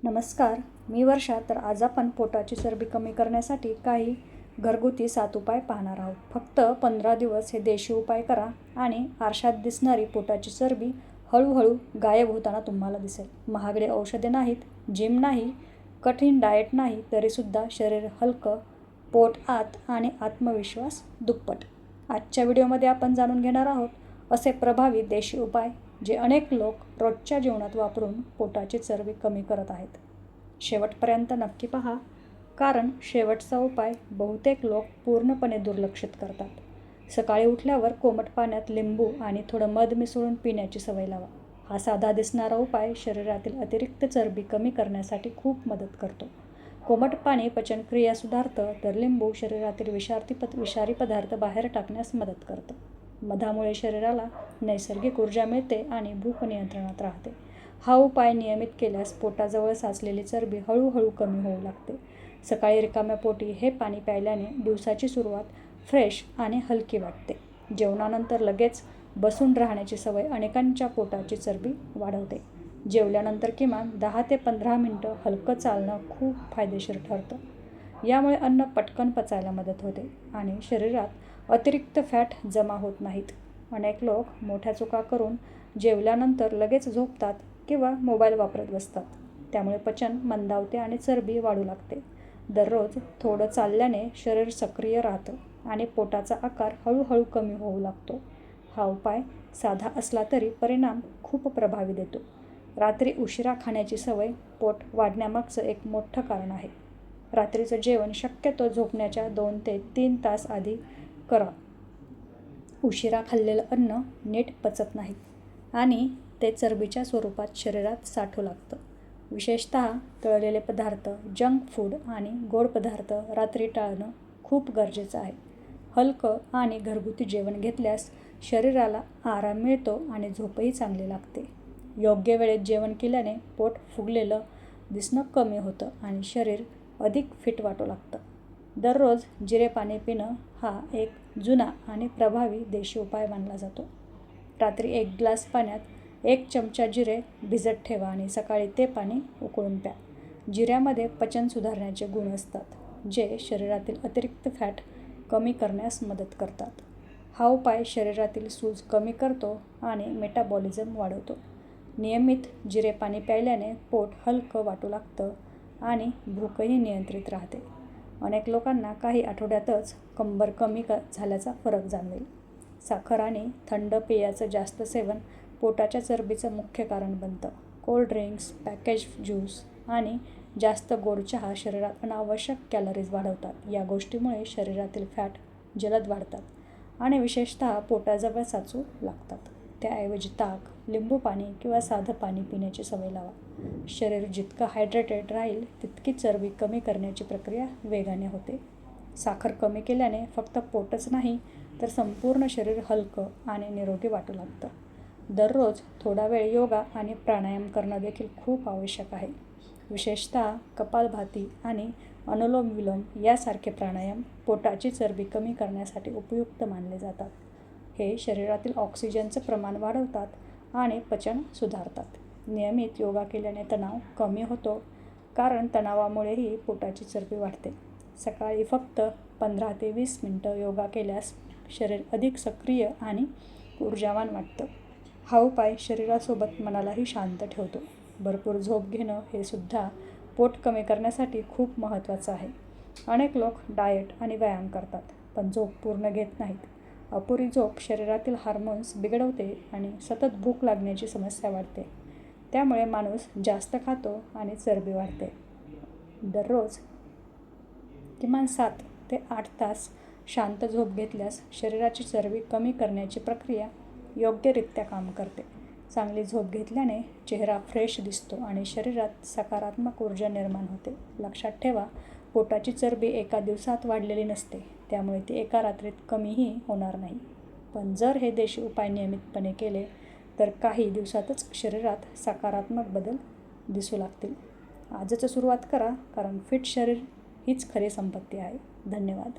नमस्कार, मी वर्षा. तर आज आपण पोटाची चरबी कमी करण्यासाठी काही घरगुती 7 उपाय पाहणार आहोत. फक्त 15 दिवस हे देशी उपाय करा आणि आरशात दिसणारी पोटाची चरबी हळूहळू गायब होताना तुम्हाला दिसेल. महागडे औषधे नाहीत, जिम नाही, कठीण डाएट नाही, तरीसुद्धा शरीर हलकं, पोट आत आणि आत्मविश्वास दुप्पट. आजच्या व्हिडिओमध्ये आपण जाणून घेणार आहोत असे प्रभावी देशी उपाय जे अनेक लोक रोजच्या जीवनात वापरून पोटाची चरबी कमी करत आहेत. शेवटपर्यंत नक्की पहा, कारण शेवटचा उपाय बहुतेक लोक पूर्णपणे दुर्लक्षित करतात. सकाळी उठल्यावर कोमट पाण्यात लिंबू आणि थोडं मध मिसळून पिण्याची सवय लावा. हा साधा दिसणारा उपाय शरीरातील अतिरिक्त चरबी कमी करण्यासाठी खूप मदत करतो. कोमट पाणी पचनक्रिया सुधारतं, तर लिंबू शरीरातील विषारी पदार्थ बाहेर टाकण्यास मदत करतं. मधामुळे शरीराला नैसर्गिक ऊर्जा मिळते आणि भूक नियंत्रणात राहते. हा उपाय नियमित केल्यास पोटाजवळ साचलेली चरबी हळूहळू कमी होऊ लागते. सकाळी रिकाम्या पोटी हे पाणी प्यायल्याने दिवसाची सुरुवात फ्रेश आणि हलकी वाटते. जेवणानंतर लगेच बसून राहण्याची सवय अनेकांच्या पोटाची चरबी वाढवते. जेवल्यानंतर किमान 10 ते 15 मिनिटं हलकं चालणं खूप फायदेशीर ठरतं. यामुळे अन्न पटकन पचायला मदत होते आणि शरीरात अतिरिक्त फॅट जमा होत नाहीत. अनेक लोक मोठ्या चुका करून जेवल्यानंतर लगेच झोपतात किंवा मोबाईल वापरत बसतात. त्यामुळे पचन मंदावते आणि चरबी वाढू लागते. दररोज थोडं चालल्याने शरीर सक्रिय राहतं आणि पोटाचा आकार हळूहळू कमी होऊ लागतो. हा उपाय साधा असला तरी परिणाम खूप प्रभावी देतो. रात्री उशिरा खाण्याची सवय पोट वाढण्यामागचं एक मोठं कारण आहे. रात्रीचं जेवण शक्यतो झोपण्याच्या 2 ते 3 तास आधी करा. उशिरा खाल्लेलं अन्न नीट पचत नाही आणि ते चरबीच्या स्वरूपात शरीरात साठू लागतं. विशेषतः तळलेले पदार्थ, जंक फूड आणि गोड पदार्थ रात्री टाळणं खूप गरजेचं आहे. हलकं आणि घरगुती जेवण घेतल्यास शरीराला आराम मिळतो आणि झोपही चांगली लागते. योग्य वेळेत जेवण केल्याने पोट फुगलेलं दिसणं कमी होतं आणि शरीर अधिक फिट वाटू लागतं. दररोज जिरे पाणी पिणं हा एक जुना आणि प्रभावी देशी उपाय मानला जातो. रात्री 1 ग्लास पाण्यात 1 चमचा जिरे भिजत ठेवा आणि सकाळी ते पाणी उकळून प्या. जिऱ्यामध्ये पचन सुधारण्याचे गुण असतात, जे शरीरातील अतिरिक्त फॅट कमी करण्यास मदत करतात. हा उपाय शरीरातील सूज कमी करतो आणि मेटाबॉलिझम वाढवतो. नियमित जिरे पाणी प्यायल्याने पोट हलकं वाटू लागतं आणि भूकही नियंत्रित राहते. अनेक लोकांना काही आठवड्यातच कंबर कमी झाल्याचा फरक जाणवेल. साखर आणि थंड पेयाचं जास्त सेवन पोटाच्या चरबीचं मुख्य कारण बनतं. कोल्ड ड्रिंक्स, पॅकेज्ड ज्यूस आणि जास्त गोड चहा शरीरात अनावश्यक कॅलरीज वाढवतात. या गोष्टीमुळे शरीरातील फॅट जलद वाढतात आणि विशेषतः पोटाजवळ साचू लागतात. त्याऐवजी ताक, लिंबू पाणी किंवा साधं पाणी पिण्याची सवय लावा. शरीर जितकं हायड्रेटेड राहील तितकी चरबी कमी करण्याची प्रक्रिया वेगाने होते. साखर कमी केल्याने फक्त पोटच नाही, तर संपूर्ण शरीर हलकं आणि निरोगी वाटू लागतं. दररोज थोडा वेळ योगा आणि प्राणायाम करणं देखील खूप आवश्यक आहे. विशेषतः कपालभाती आणि अनुलोम विलोम यासारखे प्राणायाम पोटाची चरबी कमी करण्यासाठी उपयुक्त मानले जातात. हे शरीरातील ऑक्सिजनचं प्रमाण वाढवतात आणि पचन सुधारतात. नियमित योगा केल्याने तणाव कमी होतो, कारण तणावामुळेही पोटाची चरबी वाढते. सकाळी फक्त 15 ते 20 मिनिटं योगा केल्यास शरीर अधिक सक्रिय आणि ऊर्जावान वाटतं. हा उपाय शरीरासोबत मनालाही शांत ठेवतो. भरपूर झोप घेणं हे सुद्धा पोट कमी करण्यासाठी खूप महत्त्वाचं आहे. अनेक लोक डाएट आणि व्यायाम करतात, पण झोप पूर्ण घेत नाहीत. अपुरी झोप शरीरातील हार्मोन्स बिघडवते आणि सतत भूक लागण्याची समस्या वाढते. त्यामुळे माणूस जास्त खातो आणि चरबी वाढते. दररोज किमान 7 ते 8 तास शांत झोप घेतल्यास शरीराची चरबी कमी करण्याची प्रक्रिया योग्यरित्या काम करते. चांगली झोप घेतल्याने चेहरा फ्रेश दिसतो आणि शरीरात सकारात्मक ऊर्जा निर्माण होते. लक्षात ठेवा, पोटाची चरबी एका दिवसात वाढलेली नसते, त्यामुळे ती एका रात्रीत कमीही होणार नाही. पण जर हे देशी उपाय नियमितपणे केले तर काही दिवसातच शरीरात सकारात्मक बदल दिसू लागतील. आजच सुरुवात करा, कारण फिट शरीर हीच खरी संपत्ती आहे. धन्यवाद.